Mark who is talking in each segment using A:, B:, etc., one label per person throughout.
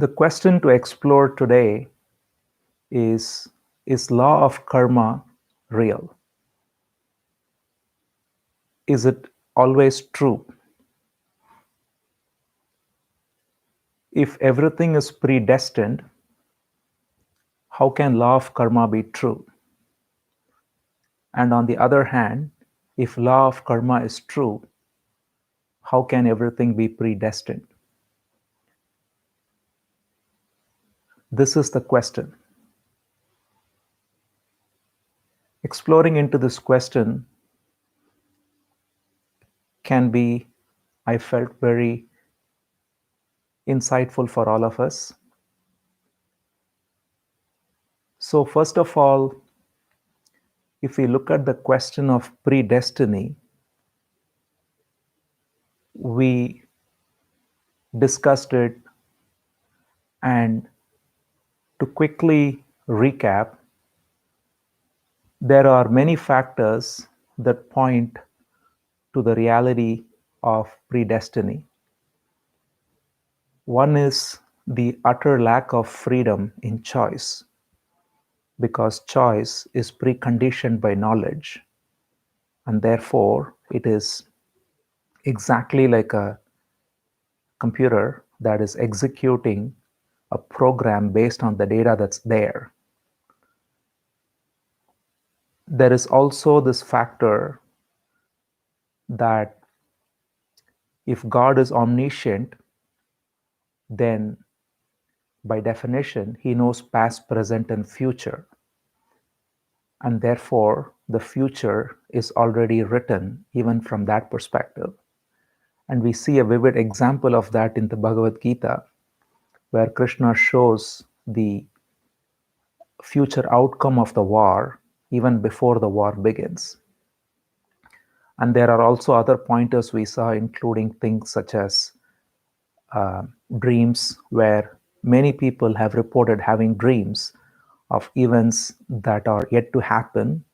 A: The question to explore today is law of karma real? Is it always true? If everything is predestined, how can law of karma be true? And on the other hand, if law of karma is true, how can everything be predestined? This is the question. Exploring into this question can be, I felt, very insightful for all of us. So first of all, if we look at the question of predestiny, we discussed it, and to quickly recap, there are many factors that point to the reality of predestiny. One is the utter lack of freedom in choice, because choice is preconditioned by knowledge, and therefore it is exactly like a computer that is executing a program based on the data that's there. There is also this factor that if God is omniscient, then by definition, he knows past, present, and future. And therefore, the future is already written, even from that perspective. And we see a vivid example of that in the Bhagavad Gita, where Krishna shows the future outcome of the war even before the war begins. And there are also other pointers we saw, including things such as dreams, where many people have reported having dreams of events that are yet to happen,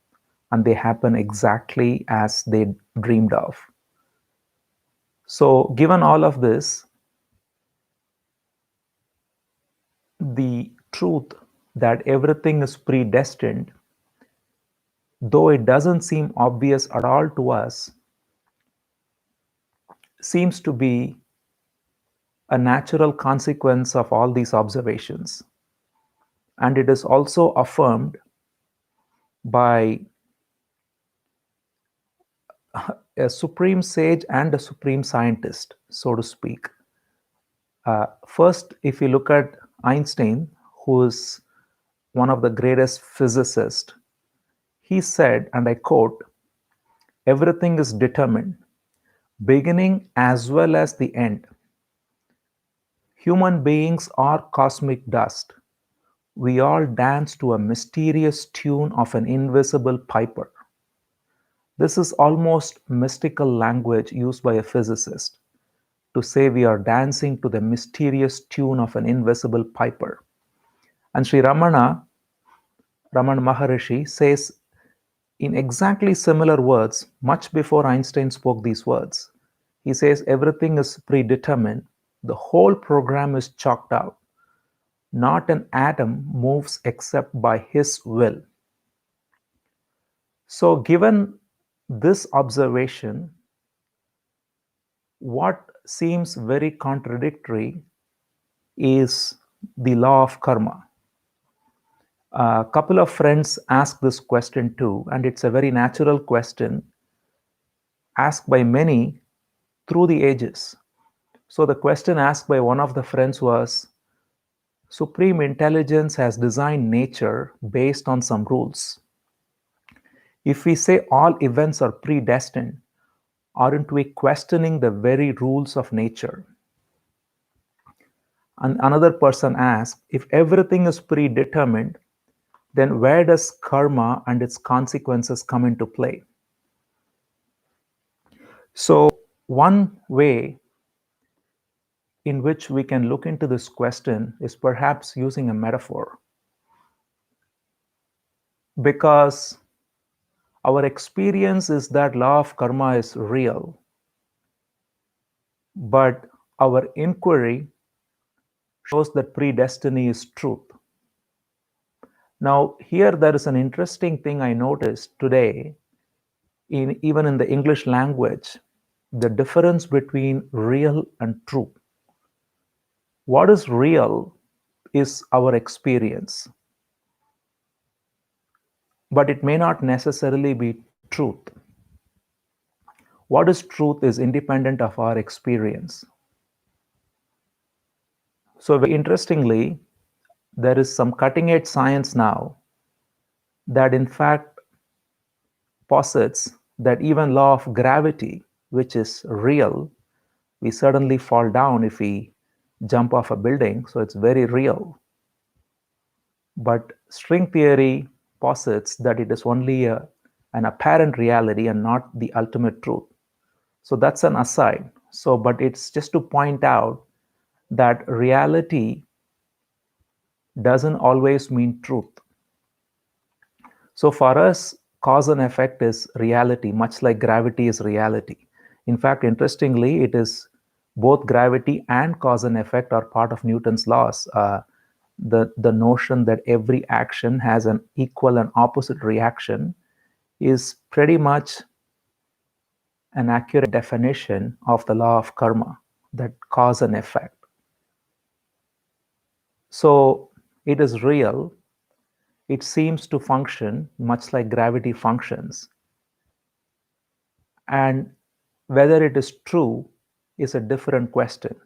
A: and they happen exactly as they dreamed of. So given all of this, the truth that everything is predestined, though it doesn't seem obvious at all to us, seems to be a natural consequence of all these observations. And it is also affirmed by a supreme sage and a supreme scientist, so to speak. First, if you look at Einstein, who is one of the greatest physicists, he said, and I quote, "Everything is determined, beginning as well as the end. Human beings are cosmic dust. We all dance to a mysterious tune of an invisible piper." This is almost mystical language used by a physicist to say we are dancing to the mysterious tune of an invisible piper. And Sri Ramana Maharishi says in exactly similar words, much before Einstein spoke these words. He says everything is predetermined. The whole program is chalked out. Not an atom moves except by his will. So given this observation, what seems very contradictory is the law of karma. A couple of friends asked this question too, and it's a very natural question asked by many through the ages. So the question asked by one of the friends was, Supreme Intelligence has designed nature based on some rules. If we say all events are predestined, aren't we questioning the very rules of nature? And another person asked, if everything is predetermined, then where does karma and its consequences come into play? So one way in which we can look into this question is perhaps using a metaphor. Because our experience is that law of karma is real, but our inquiry shows that predestiny is truth. Now, here there is an interesting thing I noticed today, even in the English language, the difference between real and true. What is real is our experience, but it may not necessarily be truth. What is truth is independent of our experience. So, very interestingly, there is some cutting edge science now that in fact posits that even law of gravity, which is real, we suddenly fall down if we jump off a building, so it's very real. But string theory posits that it is only an apparent reality and not the ultimate truth. So that's an aside. So, but it's just to point out that reality doesn't always mean truth. So for us, cause and effect is reality, much like gravity is reality. In fact, interestingly, it is both gravity and cause and effect are part of Newton's laws. The notion that every action has an equal and opposite reaction is pretty much an accurate definition of the law of karma, that cause and effect. So it is real. It seems to function much like gravity functions. And whether it is true is a different question.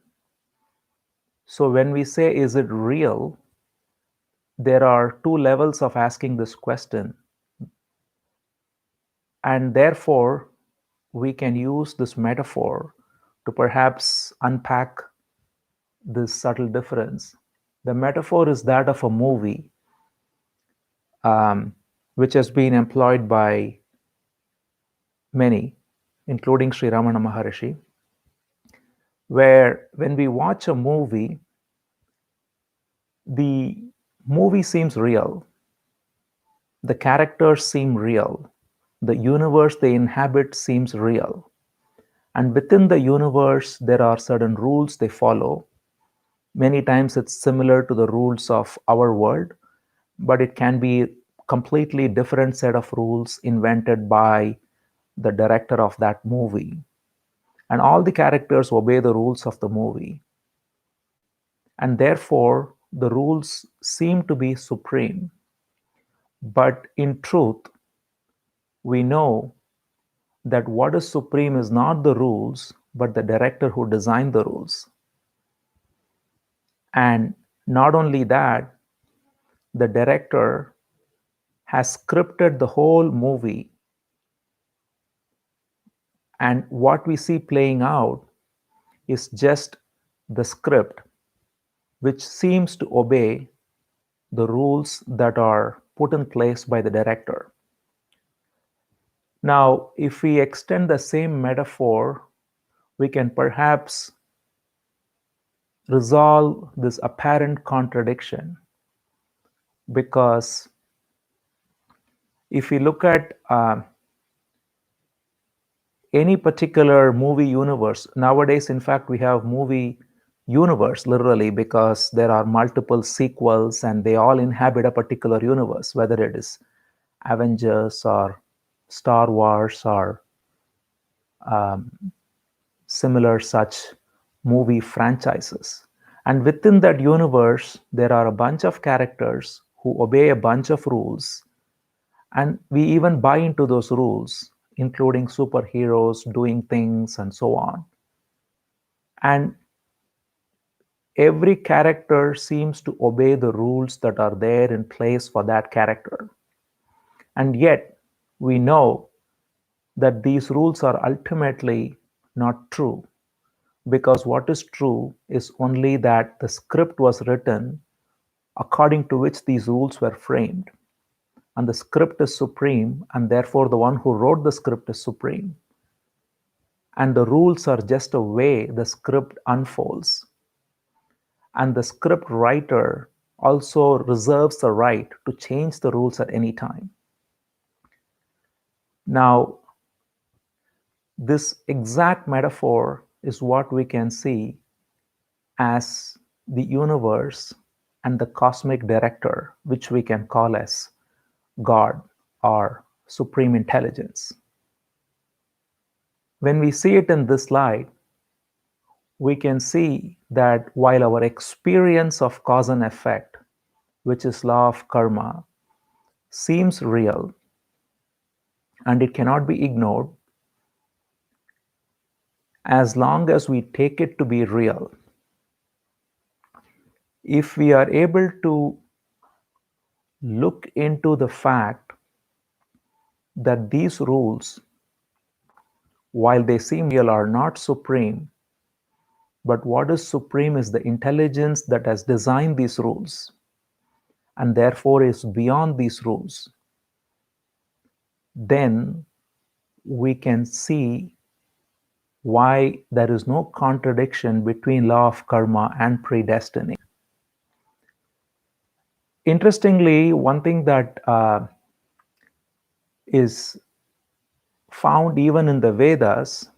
A: So when we say, is it real? There are two levels of asking this question. And therefore, we can use this metaphor to perhaps unpack this subtle difference. The metaphor is that of a movie, which has been employed by many, including Sri Ramana Maharishi, where when we watch a movie, the movie seems real. The characters seem real. The universe they inhabit seems real. And within the universe, there are certain rules they follow. Many times it's similar to the rules of our world, but it can be completely different set of rules invented by the director of that movie. And all the characters obey the rules of the movie. And therefore, the rules seem to be supreme. But in truth, we know that what is supreme is not the rules, but the director who designed the rules. And not only that, the director has scripted the whole movie. And what we see playing out is just the script, which seems to obey the rules that are put in place by the director. Now, if we extend the same metaphor, we can perhaps resolve this apparent contradiction, because if we look at any particular movie universe, nowadays, in fact, we have movie universe literally, because there are multiple sequels and they all inhabit a particular universe, whether it is Avengers or Star Wars or similar such movie franchises. And within that universe, there are a bunch of characters who obey a bunch of rules. And we even buy into those rules, including superheroes doing things and so on. And every character seems to obey the rules that are there in place for that character. And yet, we know that these rules are ultimately not true, because what is true is only that the script was written according to which these rules were framed. And the script is supreme, and therefore the one who wrote the script is supreme. And the rules are just a way the script unfolds. And the script writer also reserves the right to change the rules at any time. Now, this exact metaphor is what we can see as the universe and the cosmic director, which we can call as God or supreme intelligence. When we see it in this light, we can see that while our experience of cause and effect, which is law of karma, seems real and it cannot be ignored, as long as we take it to be real, if we are able to look into the fact that these rules, while they seem real, are not supreme, but what is supreme is the intelligence that has designed these rules and therefore is beyond these rules, then we can see why there is no contradiction between law of karma and predestiny. Interestingly, one thing that is found even in the Vedas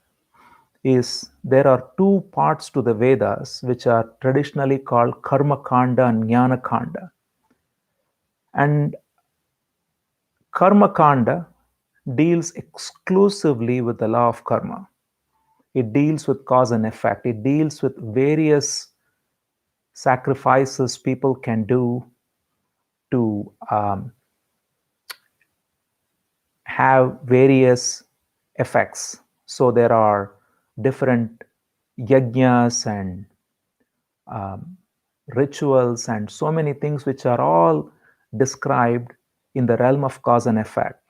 A: is there are two parts to the Vedas which are traditionally called karma khanda and jnanakanda. And karma khanda deals exclusively with the law of karma. It deals with cause and effect. It deals with various sacrifices people can do to have various effects. So there are different yajnas and rituals and so many things which are all described in the realm of cause and effect.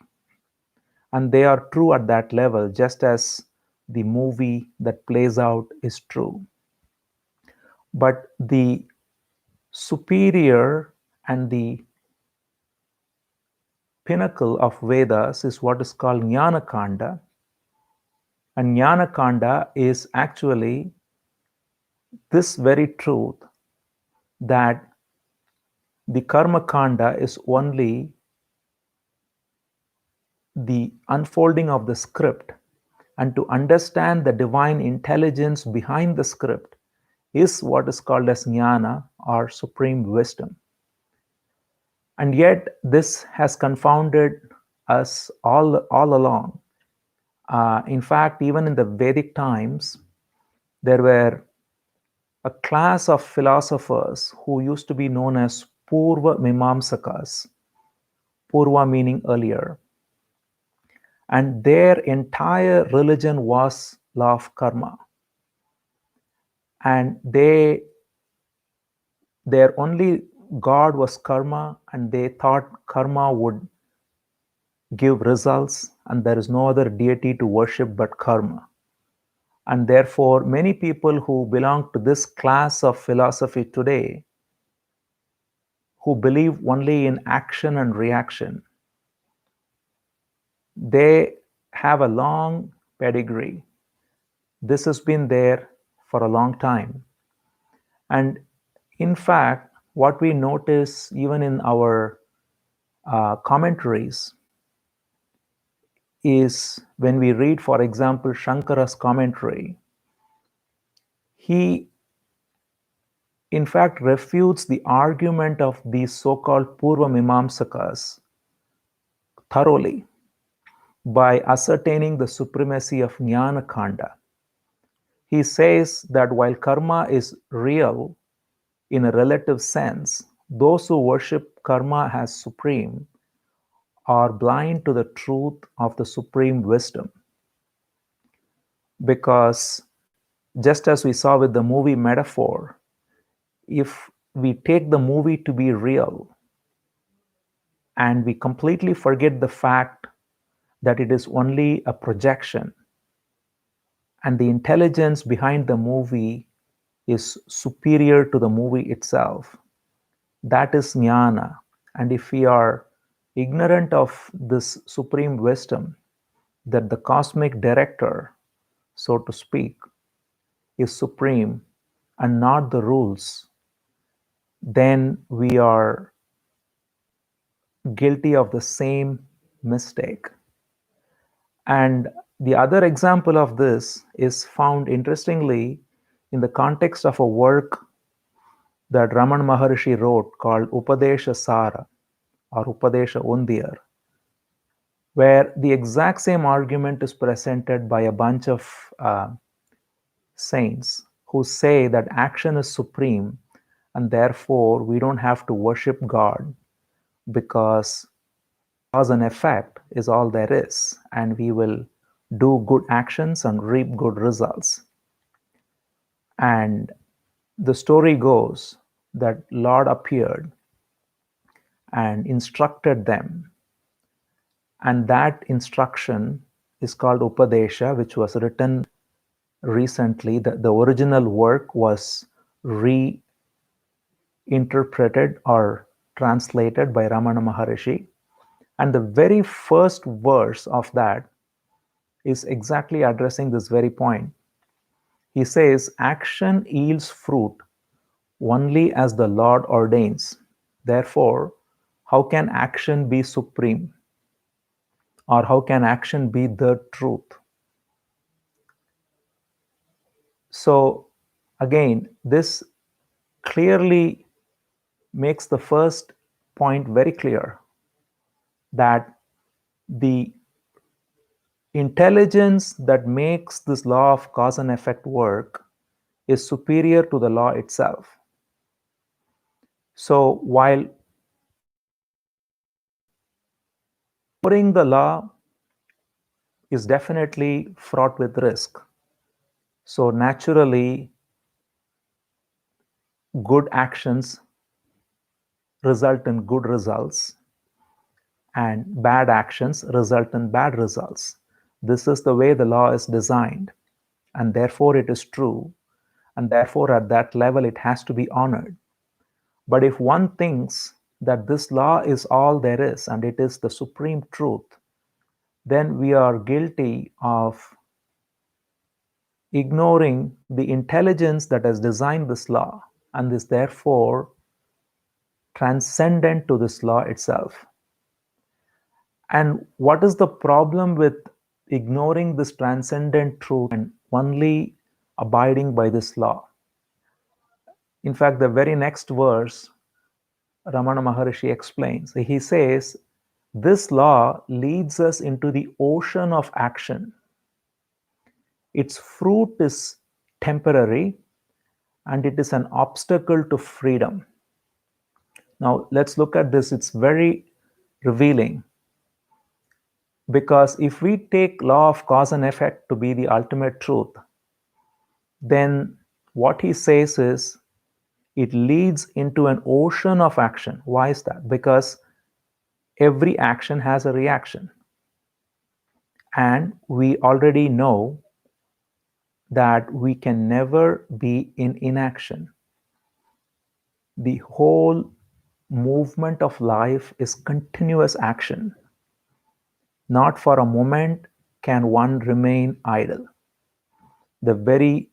A: And they are true at that level, just as the movie that plays out is true. But the superior and the pinnacle of Vedas is what is called jnanakanda. And jnanakanda is actually this very truth that the karma kanda is only the unfolding of the script, and to understand the divine intelligence behind the script is what is called as jnana or supreme wisdom. And yet this has confounded us all along. In fact, even in the Vedic times, there were a class of philosophers who used to be known as Purva Mimamsakas, Purva meaning earlier. And their entire religion was law of karma. And their only God was karma, and they thought karma would give results, and there is no other deity to worship but karma. And therefore, many people who belong to this class of philosophy today, who believe only in action and reaction, they have a long pedigree. This has been there for a long time. And in fact, what we notice even in our commentaries is when we read, for example, Shankara's commentary, he in fact refutes the argument of these so-called Purva Mimamsakas thoroughly by ascertaining the supremacy of jnanakanda. He says that while karma is real in a relative sense, those who worship karma as supreme are blind to the truth of the supreme wisdom. Because just as we saw with the movie metaphor, if we take the movie to be real and we completely forget the fact that it is only a projection and the intelligence behind the movie is superior to the movie itself, that is jnana. And if we are ignorant of this supreme wisdom, that the cosmic director, so to speak, is supreme and not the rules, then we are guilty of the same mistake. And the other example of this is found interestingly in the context of a work that Ramana Maharishi wrote called Upadesha Sara or Upadesha Undiyar, where the exact same argument is presented by a bunch of saints who say that action is supreme and therefore we don't have to worship God because cause and effect is all there is, and we will do good actions and reap good results. And the story goes that Lord appeared and instructed them, and that instruction is called Upadesha, which was written recently. The original work was reinterpreted or translated by Ramana Maharishi, and the very first verse of that is exactly addressing this very point. He says, action yields fruit only as the Lord ordains. Therefore, how can action be supreme? Or how can action be the truth? So, again, this clearly makes the first point very clear that the intelligence that makes this law of cause and effect work is superior to the law itself. So, while ignoring the law is definitely fraught with risk. So naturally, good actions result in good results, and bad actions result in bad results. This is the way the law is designed, and therefore it is true, and therefore at that level it has to be honored. But if one thinks that this law is all there is and it is the supreme truth, then we are guilty of ignoring the intelligence that has designed this law and is therefore transcendent to this law itself. And what is the problem with ignoring this transcendent truth and only abiding by this law? In fact, the very next verse, Ramana Maharishi explains. He says, this law leads us into the ocean of action. Its fruit is temporary and it is an obstacle to freedom. Now, let's look at this. It's very revealing. Because if we take law of cause and effect to be the ultimate truth, then what he says is it leads into an ocean of action. Why is that? Because every action has a reaction. And we already know that we can never be in inaction. The whole movement of life is continuous action. Not for a moment can one remain idle. The very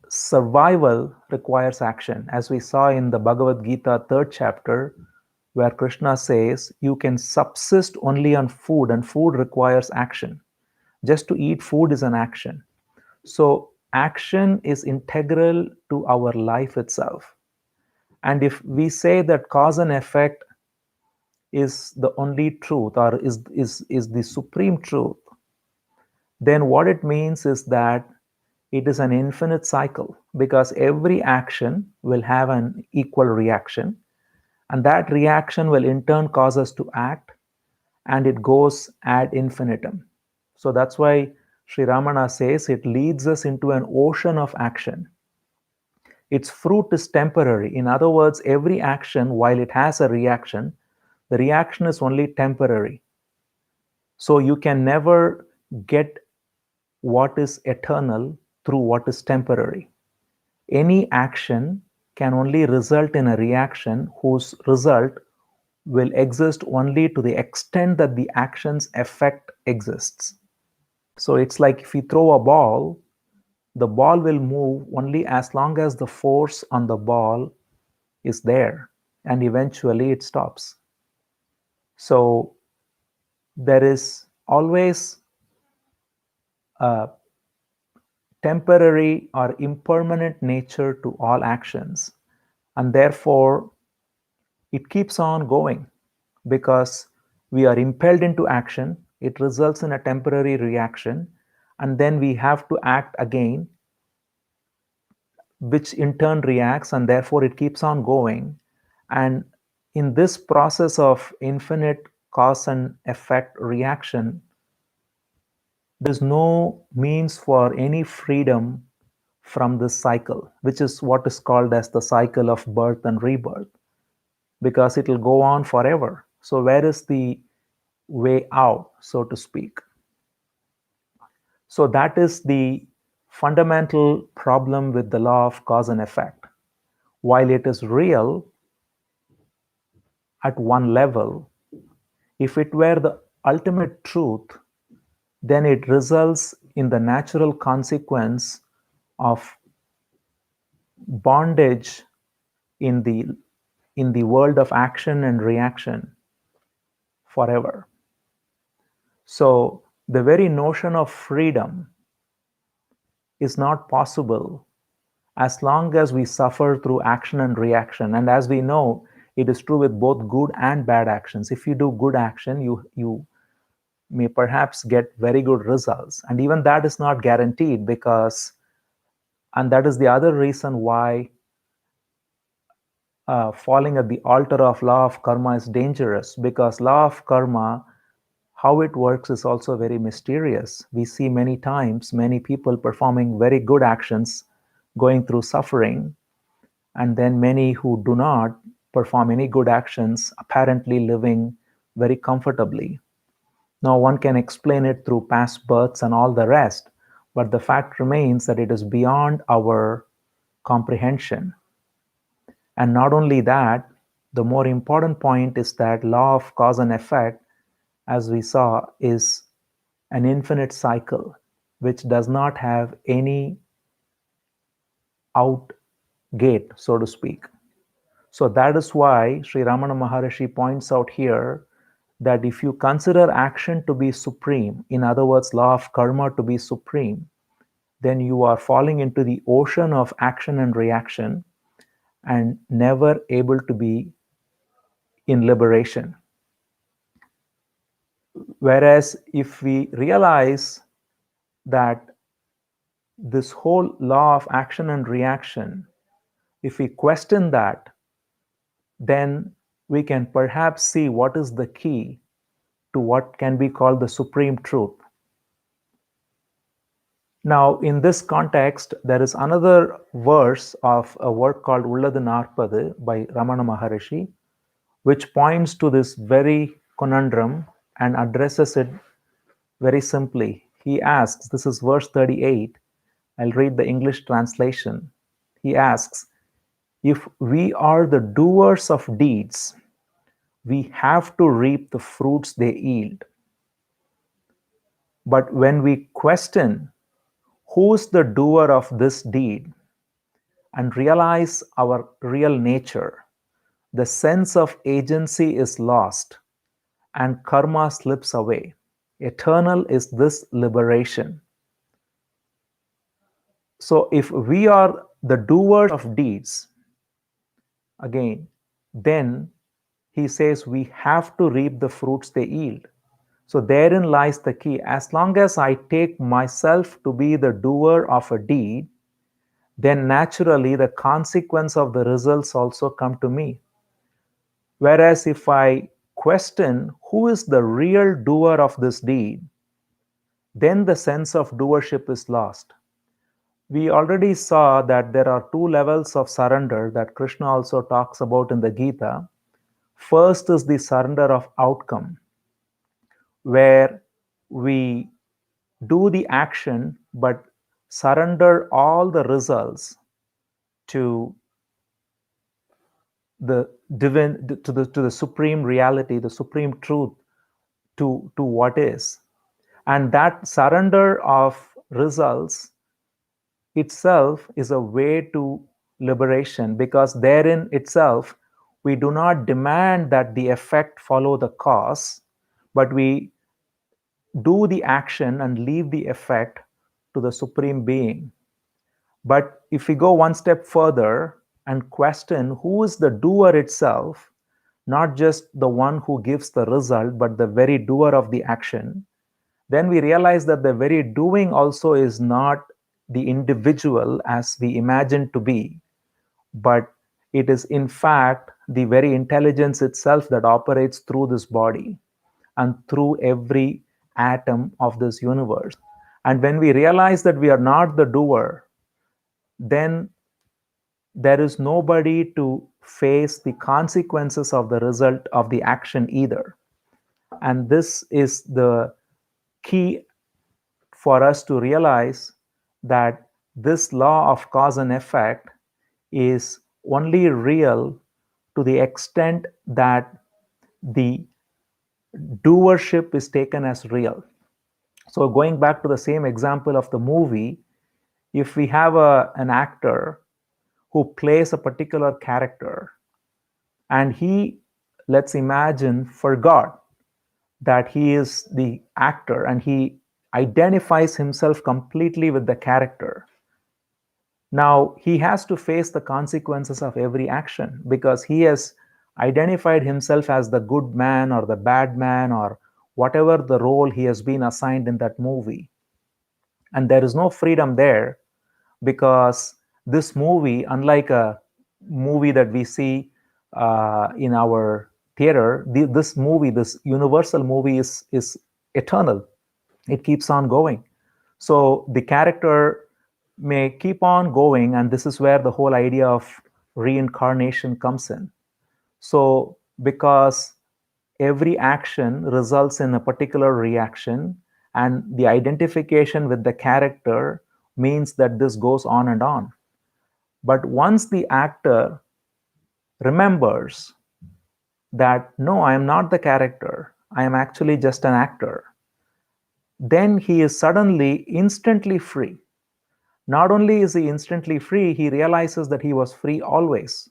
A: survival requires action, as we saw in the Bhagavad Gita 3rd chapter, where Krishna says you can subsist only on food, and food requires action. Just to eat food is an action. So action is integral to our life itself. And if we say that cause and effect is the only truth or is the supreme truth, then what it means is that it is an infinite cycle, because every action will have an equal reaction, and that reaction will in turn cause us to act, and it goes ad infinitum. So that's why Sri Ramana says it leads us into an ocean of action. Its fruit is temporary. In other words, every action, while it has a reaction, the reaction is only temporary. So you can never get what is eternal through what is temporary. Any action can only result in a reaction whose result will exist only to the extent that the action's effect exists. So it's like if you throw a ball, the ball will move only as long as the force on the ball is there, and eventually it stops. So there is always a temporary or impermanent nature to all actions, and therefore it keeps on going because we are impelled into action. It results in a temporary reaction, and then we have to act again, which in turn reacts, and therefore it keeps on going. And in this process of infinite cause and effect reaction, there's no means for any freedom from this cycle, which is what is called as the cycle of birth and rebirth, because it will go on forever. So where is the way out, so to speak? So that is the fundamental problem with the law of cause and effect. While it is real at one level, if it were the ultimate truth, then it results in the natural consequence of bondage in the world of action and reaction forever. So the very notion of freedom is not possible as long as we suffer through action and reaction. And as we know, it is true with both good and bad actions. If you do good action, you may perhaps get very good results. And even that is not guaranteed, because, and that is the other reason why falling at the altar of law of karma is dangerous, because law of karma, how it works is also very mysterious. We see many times many people performing very good actions going through suffering, and then many who do not perform any good actions apparently living very comfortably. Now, one can explain it through past births and all the rest, but the fact remains that it is beyond our comprehension. And not only that, the more important point is that law of cause and effect, as we saw, is an infinite cycle which does not have any out gate, so to speak. So that is why Sri Ramana Maharishi points out here that if you consider action to be supreme, in other words, law of karma to be supreme, then you are falling into the ocean of action and reaction and never able to be in liberation. Whereas if we realize that this whole law of action and reaction, if we question that, then we can perhaps see what is the key to what can be called the supreme truth. Now, in this context, there is another verse of a work called Ulladu Narpadu by Ramana Maharishi, which points to this very conundrum and addresses it very simply. He asks, this is verse 38, I'll read the English translation. He asks, if we are the doers of deeds, we have to reap the fruits they yield. But when we question who's the doer of this deed and realize our real nature, the sense of agency is lost and karma slips away. Eternal is this liberation. So if we are the doers of deeds, again, then he says we have to reap the fruits they yield. So therein lies the key. As long as I take myself to be the doer of a deed, then naturally the consequence of the results also come to me. Whereas if I question who is the real doer of this deed, then the sense of doership is lost. We already saw that there are two levels of surrender that Krishna also talks about in the Gita. First is the surrender of outcome, where we do the action but surrender all the results to the divine, to the supreme reality, the supreme truth, to what is. And that surrender of results itself is a way to liberation, because therein itself we do not demand that the effect follow the cause, but we do the action and leave the effect to the supreme being. But if we go one step further and question who is the doer itself, not just the one who gives the result, but the very doer of the action, then we realize that the very doing also is not the individual as we imagine to be, but it is in fact the very intelligence itself that operates through this body and through every atom of this universe. And when we realize that we are not the doer, then there is nobody to face the consequences of the result of the action either. And this is the key for us to realize that this law of cause and effect is only real to the extent that the doership is taken as real. So, going back to the same example of the movie, if we have an actor who plays a particular character and he, let's imagine, forgot that he is the actor and he identifies himself completely with the character. Now he has to face the consequences of every action because he has identified himself as the good man or the bad man or whatever the role he has been assigned in that movie. And there is no freedom there because this movie, unlike a movie that we see in our theater, this movie, this universal movie, is eternal. It keeps on going. So the character may keep on going, and this is where the whole idea of reincarnation comes in. So, because every action results in a particular reaction, and the identification with the character means that this goes on and on. But once the actor remembers that, no, I am not the character, I am actually just an actor, then he is suddenly instantly free. Not only is he instantly free, he realizes that he was free always.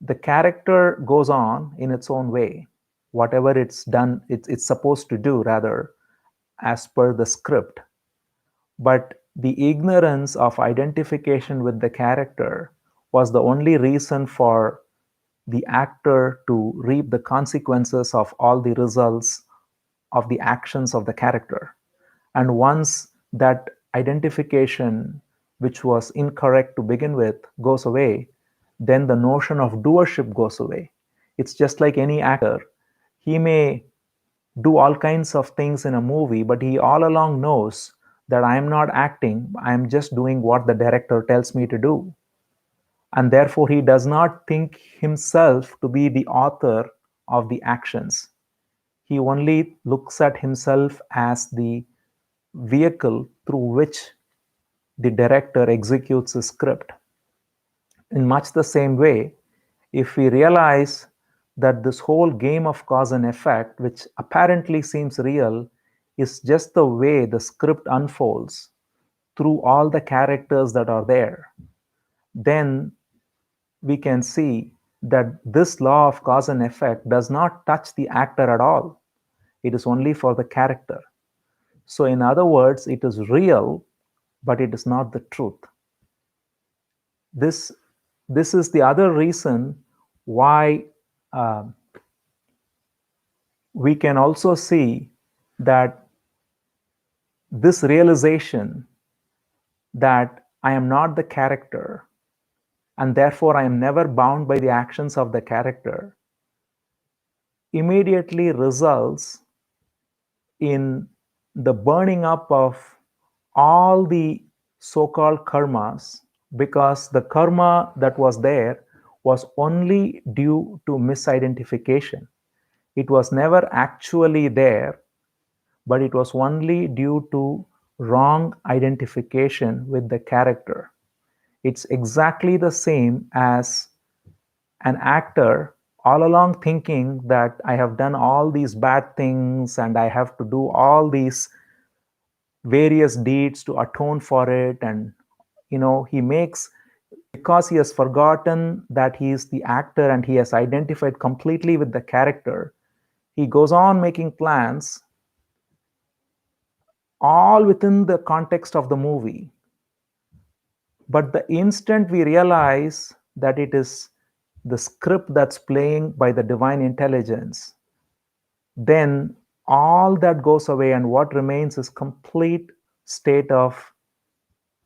A: The character goes on in its own way, whatever it's done, it's supposed to do, rather, as per the script. But the ignorance of identification with the character was the only reason for the actor to reap the consequences of all the results of the actions of the character. And once that identification, which was incorrect to begin with, goes away, then the notion of doership goes away. It's just like any actor. He may do all kinds of things in a movie, but he all along knows that I am not acting, I am just doing what the director tells me to do. And therefore, he does not think himself to be the author of the actions. He only looks at himself as the vehicle through which the director executes his script. In much the same way, if we realize that this whole game of cause and effect, which apparently seems real, is just the way the script unfolds through all the characters that are there, then we can see that this law of cause and effect does not touch the actor at all. It is only for the character. So, in other words, it is real, but it is not the truth. This, this is the other reason why we can also see that this realization that I am not the character and therefore I am never bound by the actions of the character immediately results in the burning up of all the so-called karmas, because the karma that was there was only due to misidentification. It was never actually there, but it was only due to wrong identification with the character. It's exactly the same as an actor all along thinking that I have done all these bad things and I have to do all these various deeds to atone for it. And, he makes, because he has forgotten that he is the actor and he has identified completely with the character, he goes on making plans all within the context of the movie But the instant we realize that it is the script that's playing by the divine intelligence, then all that goes away, and what remains is complete state of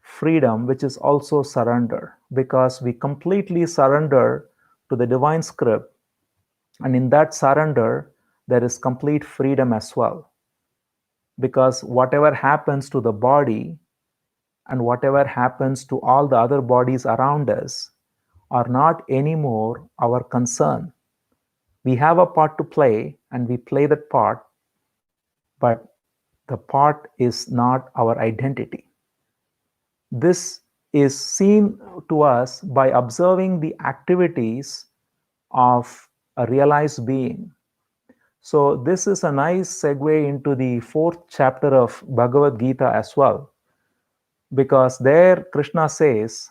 A: freedom, which is also surrender, because we completely surrender to the divine script, and in that surrender there is complete freedom as well, because whatever happens to the body and whatever happens to all the other bodies around us are not anymore our concern. We have a part to play and we play that part, but the part is not our identity. This is seen to us by observing the activities of a realized being. So this is a nice segue into the 4th chapter of Bhagavad Gita as well, because there Krishna says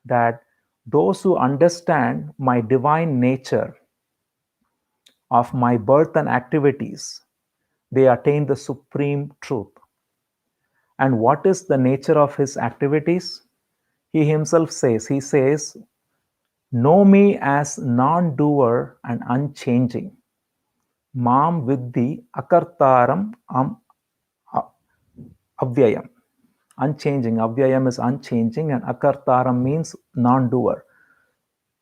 A: that those who understand my divine nature of my birth and activities, they attain the supreme truth. And what is the nature of his activities? He himself says, know me as non-doer and unchanging. Mam vidhi akartaram avyayam. Unchanging. Avyayam is unchanging, and akartaram means non-doer.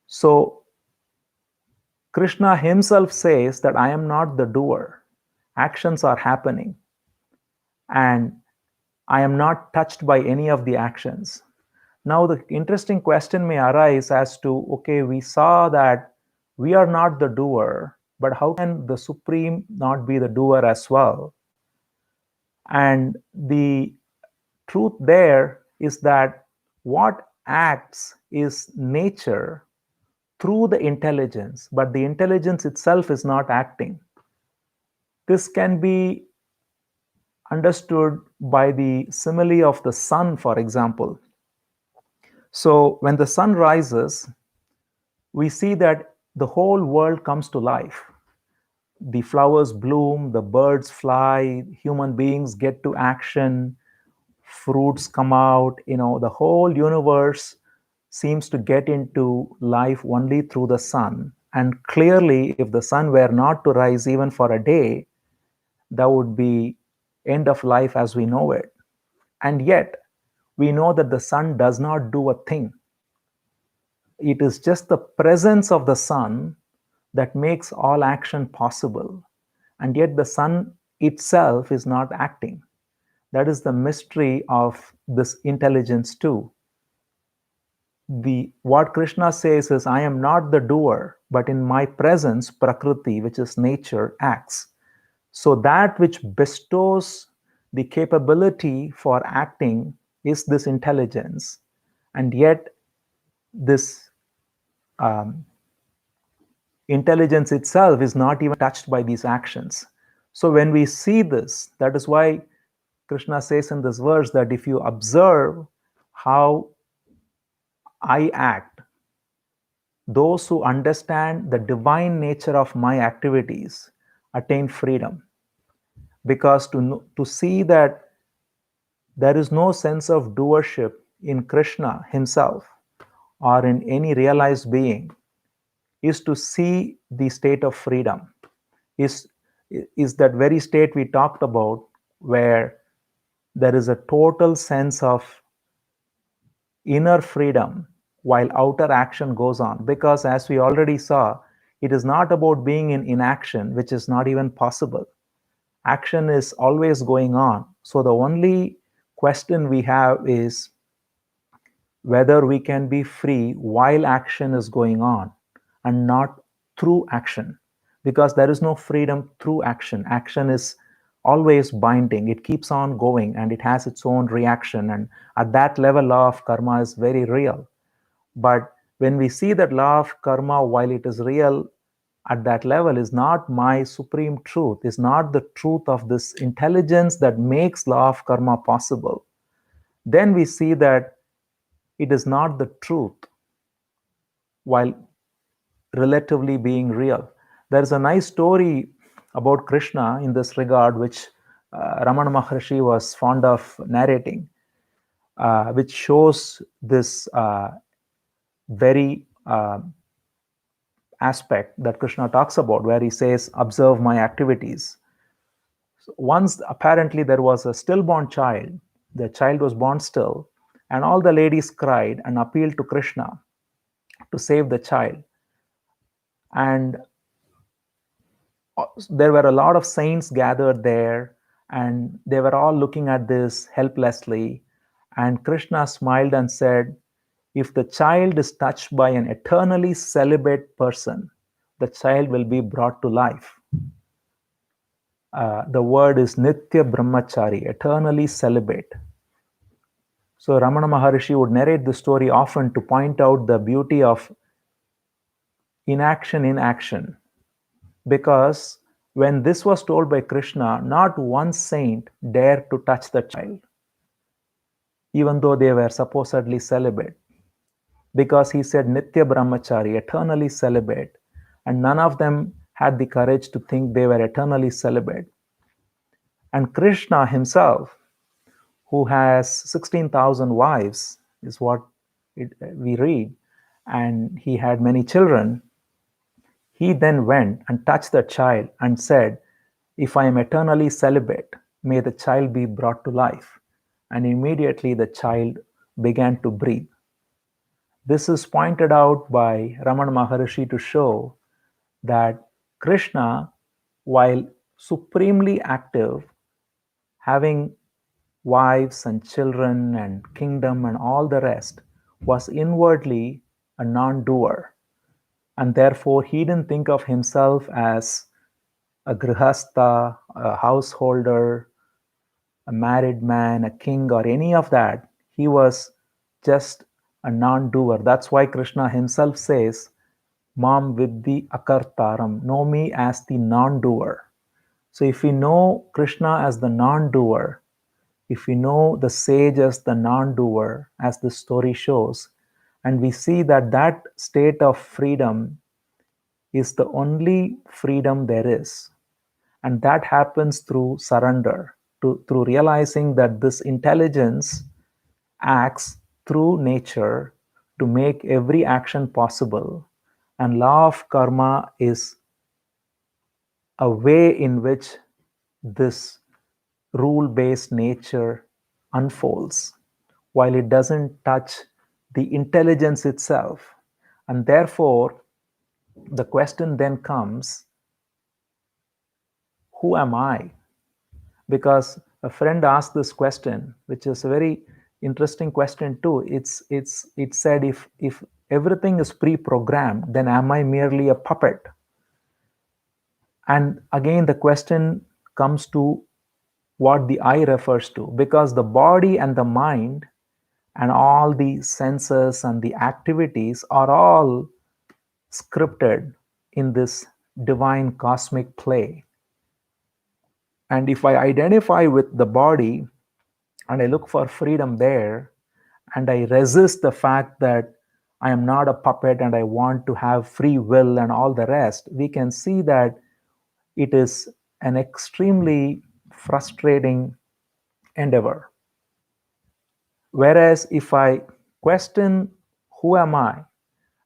A: So Krishna himself says that I am not the doer. Actions are happening, and I am not touched by any of the actions. Now the interesting question may arise as to, okay, we saw that we are not the doer, but how can the Supreme not be the doer as well? And the truth there is that what acts is nature through the intelligence, but the intelligence itself is not acting. This can be understood by the simile of the sun, for example. So when the sun rises, we see that the whole world comes to life. The flowers bloom, the birds fly, human beings get to action, fruits come out, the whole universe seems to get into life only through the sun. And clearly, if the sun were not to rise even for a day, that would be end of life as we know it. And yet, we know that the sun does not do a thing. It is just the presence of the sun that makes all action possible. And yet the sun itself is not acting. That is the mystery of this intelligence too. What Krishna says is, I am not the doer, but in my presence, Prakriti, which is nature, acts. So that which bestows the capability for acting is this intelligence. And yet this intelligence itself is not even touched by these actions. So when we see this, that is why Krishna says in this verse that if you observe how I act, those who understand the divine nature of my activities attain freedom. Because to see that there is no sense of doership in Krishna himself or in any realized being is to see the state of freedom, is that very state we talked about where there is a total sense of inner freedom while outer action goes on. Because as we already saw, it is not about being in inaction, which is not even possible. Action is always going on. So the only question we have is whether we can be free while action is going on and not through action, because there is no freedom through action. Action is always binding. It keeps on going and it has its own reaction, and at that level law of karma is very real. But when we see that law of karma, while it is real at that level, is not my supreme truth, is not the truth of this intelligence that makes law of karma possible, then we see that it is not the truth while relatively being real. There is a nice story about Krishna in this regard, which Ramana Maharshi was fond of narrating. which shows this very aspect that Krishna talks about, where he says, observe my activities. So once apparently there was a stillborn child, the child was born still, and all the ladies cried and appealed to Krishna to save the child. And there were a lot of saints gathered there, and they were all looking at this helplessly. And Krishna smiled and said, if the child is touched by an eternally celibate person, the child will be brought to life. The word is Nitya Brahmachari, eternally celibate. So Ramana Maharishi would narrate the story often to point out the beauty of inaction in action. Because when this was told by Krishna, not one saint dared to touch the child, even though they were supposedly celibate. Because he said Nitya Brahmachari, eternally celibate, and none of them had the courage to think they were eternally celibate. And Krishna himself, who has 16,000 wives, is what we read, and he had many children, he then went and touched the child and said, if I am eternally celibate, may the child be brought to life. And immediately the child began to breathe. This is pointed out by Ramana Maharishi to show that Krishna, while supremely active, having wives and children and kingdom and all the rest, was inwardly a non-doer. And therefore, he didn't think of himself as a grihastha, a householder, a married man, a king, or any of that. He was just a non-doer. That's why Krishna himself says, Mam vidhi akartaram, know me as the non-doer. So if we know Krishna as the non-doer, if we know the sage as the non-doer, as the story shows, and we see that that state of freedom is the only freedom there is, and that happens through surrender, through realizing that this intelligence acts through nature to make every action possible, and law of karma is a way in which this rule-based nature unfolds, while it doesn't touch the intelligence itself. And therefore, the question then comes, who am I? Because a friend asked this question, which is a very interesting question too. It said, if everything is pre-programmed, then am I merely a puppet? And again, the question comes to what the I refers to, because the body and the mind and all the senses and the activities are all scripted in this divine cosmic play. And if I identify with the body and I look for freedom there, and I resist the fact that I am not a puppet and I want to have free will and all the rest, we can see that it is an extremely frustrating endeavor. Whereas if I question who am I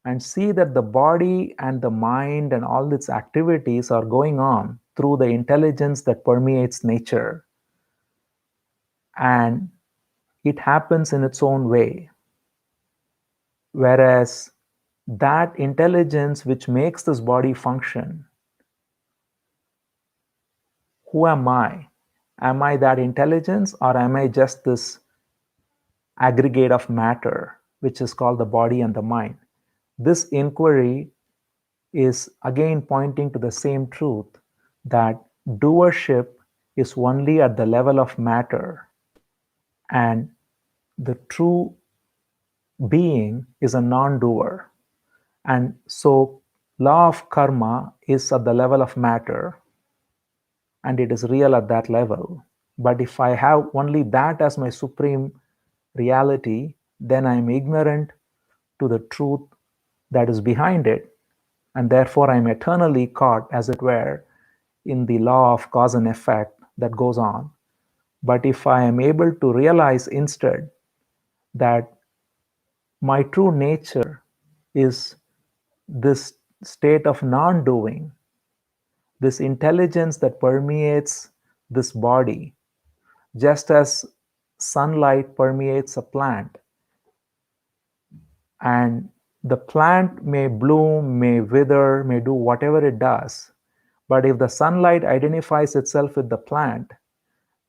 A: and see that the body and the mind and all its activities are going on through the intelligence that permeates nature, and it happens in its own way, whereas that intelligence which makes this body function, who am I? Am I that intelligence, or am I just this aggregate of matter, which is called the body and the mind? This inquiry is again pointing to the same truth, that doership is only at the level of matter, and the true being is a non-doer. And so law of karma is at the level of matter, and it is real at that level. But if I have only that as my supreme reality, then I am ignorant to the truth that is behind it, and therefore I am eternally caught, as it were, in the law of cause and effect that goes on. But if I am able to realize instead that my true nature is this state of non-doing, this intelligence that permeates this body, just as sunlight permeates a plant. And the plant may bloom, may wither, may do whatever it does. But if the sunlight identifies itself with the plant,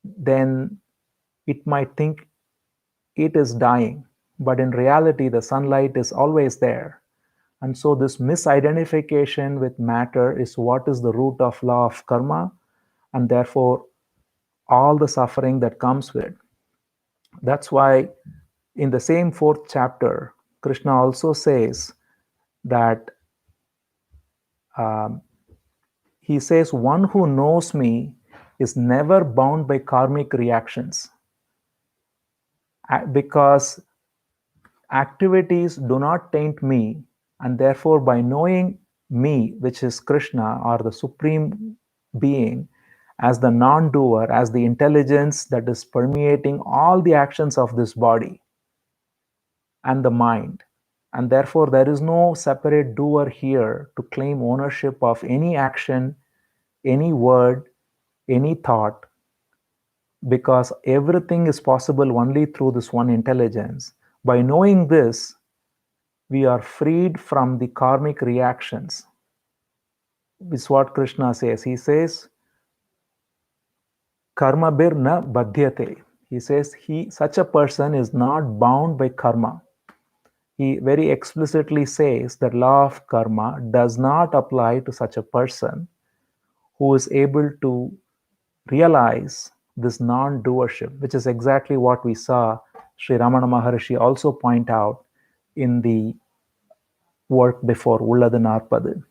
A: then it might think it is dying. But in reality, the sunlight is always there. And so this misidentification with matter is what is the root of law of karma, and therefore all the suffering that comes with it. That's why in the same 4th chapter, Krishna also says that he says, one who knows me is never bound by karmic reactions, because activities do not taint me, and therefore by knowing me, which is Krishna or the Supreme Being, as the non-doer, as the intelligence that is permeating all the actions of this body and the mind, and therefore there is no separate doer here to claim ownership of any action, any word, any thought, because everything is possible only through this one intelligence. By knowing this, we are freed from the karmic reactions. This is what Krishna says. He says, karma bir na badhyate. He says such a person is not bound by karma. He very explicitly says that law of karma does not apply to such a person who is able to realize this non-doership, which is exactly what we saw Sri Ramana Maharshi also point out in the work before Ulladu Narpadu.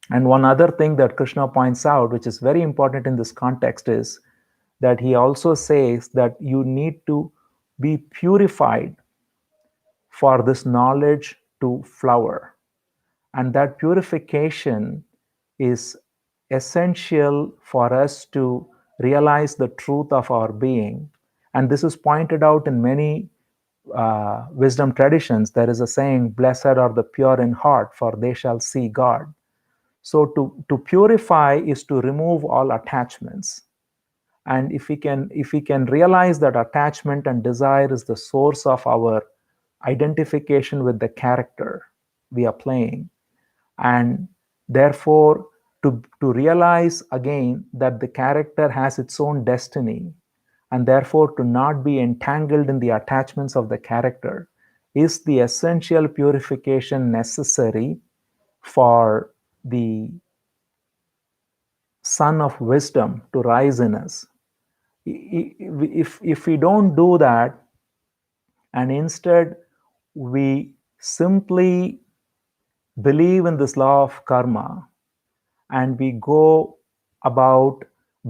A: And one other thing that Krishna points out, which is very important in this context, is that he also says that you need to be purified for this knowledge to flower. And that purification is essential for us to realize the truth of our being. And this is pointed out in many wisdom traditions. There is a saying, blessed are the pure in heart, for they shall see God. So to purify is to remove all attachments. And if we can realize that attachment and desire is the source of our identification with the character we are playing, and therefore to realize again that the character has its own destiny, and therefore to not be entangled in the attachments of the character, is the essential purification necessary for the sun of wisdom to rise in us. If we don't do that, and instead we simply believe in this law of karma, and we go about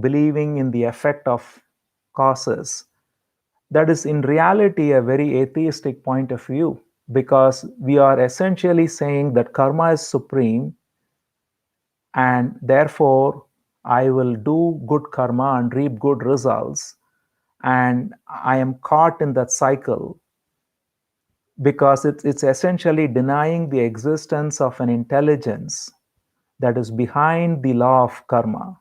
A: believing in the effect of causes, that is in reality a very atheistic point of view, because we are essentially saying that karma is supreme, and therefore I will do good karma and reap good results, and I am caught in that cycle, because it's essentially denying the existence of an intelligence that is behind the law of karma,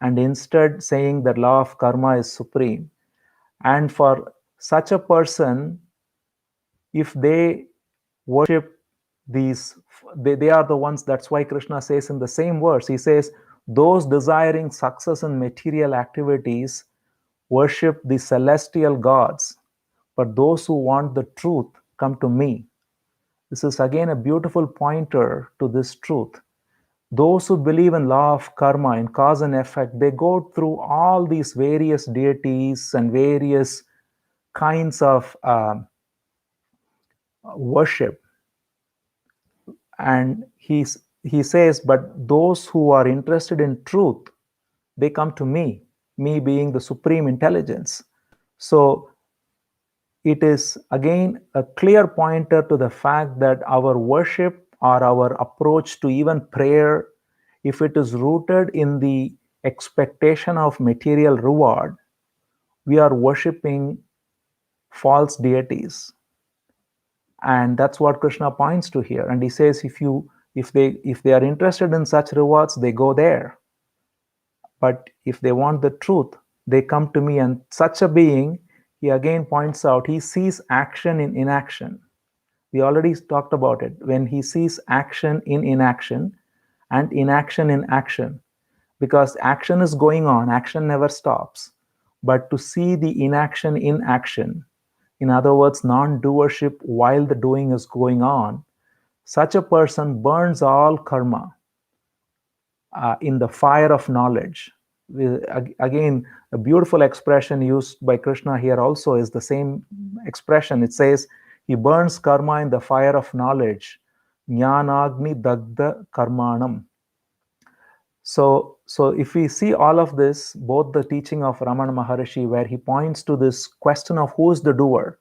A: and instead saying that law of karma is supreme. And for such a person, if they worship these, they are the ones. That's why Krishna says in the same verse, he says, those desiring success in material activities worship the celestial gods, but those who want the truth come to me. This is again a beautiful pointer to this truth. Those who believe in law of karma, in cause and effect, they go through all these various deities and various kinds of worship. And he says, but those who are interested in truth, they come to me being the supreme intelligence. So it is again a clear pointer to the fact that our worship or our approach to even prayer, if it is rooted in the expectation of material reward, we are worshiping false deities. And that's what Krishna points to here. And he says, if they are interested in such rewards, they go there. But if they want the truth, they come to me. And such a being, he again points out, he sees action in inaction. We already talked about it. When he sees action in inaction and inaction in action, because action is going on, action never stops. But to see the inaction in action, in other words, non-doership while the doing is going on, such a person burns all karma in the fire of knowledge. Again, a beautiful expression used by Krishna here also is the same expression. It says, he burns karma in the fire of knowledge. Jnanagni dagda karmanam. So if we see all of this, both the teaching of Ramana Maharishi, where he points to this question of who is the doer,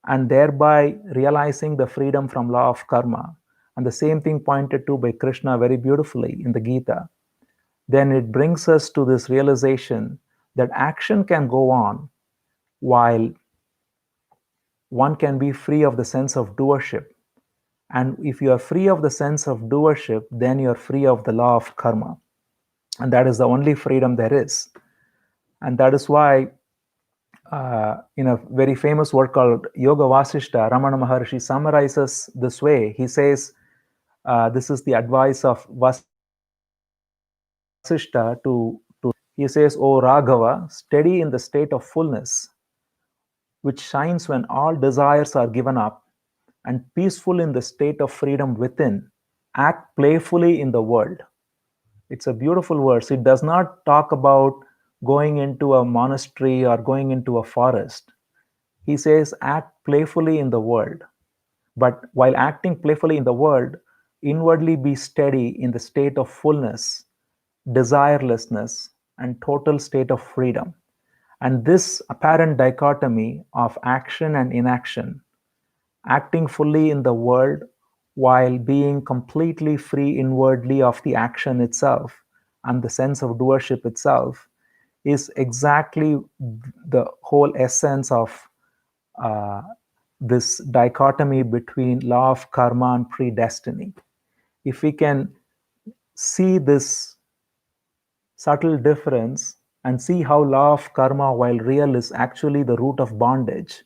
A: and thereby realizing the freedom from law of karma, and the same thing pointed to by Krishna very beautifully in the Gita, then it brings us to this realization that action can go on while one can be free of the sense of doership. And if you are free of the sense of doership, then you are free of the law of karma. And that is the only freedom there is. And that is why in a very famous work called Yoga Vasishta, Ramana Maharshi summarizes this way. He says, this is the advice of Vasishta to he says, O Raghava, steady in the state of fullness, which shines when all desires are given up, and peaceful in the state of freedom within, act playfully in the world. It's a beautiful verse. It does not talk about going into a monastery or going into a forest. He says, act playfully in the world. But while acting playfully in the world, inwardly be steady in the state of fullness, desirelessness, and total state of freedom. And this apparent dichotomy of action and inaction, acting fully in the world while being completely free inwardly of the action itself and the sense of doership itself, is exactly the whole essence of this dichotomy between law of karma and predestiny. If we can see this subtle difference and see how law of karma, while real, is actually the root of bondage,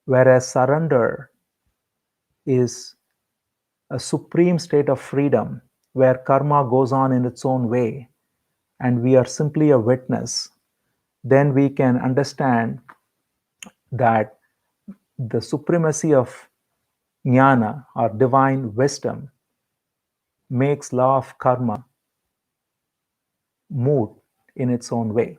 A: whereas surrender is a supreme state of freedom where karma goes on in its own way and we are simply a witness, then we can understand that the supremacy of jnana or divine wisdom makes law of karma moot in its own way.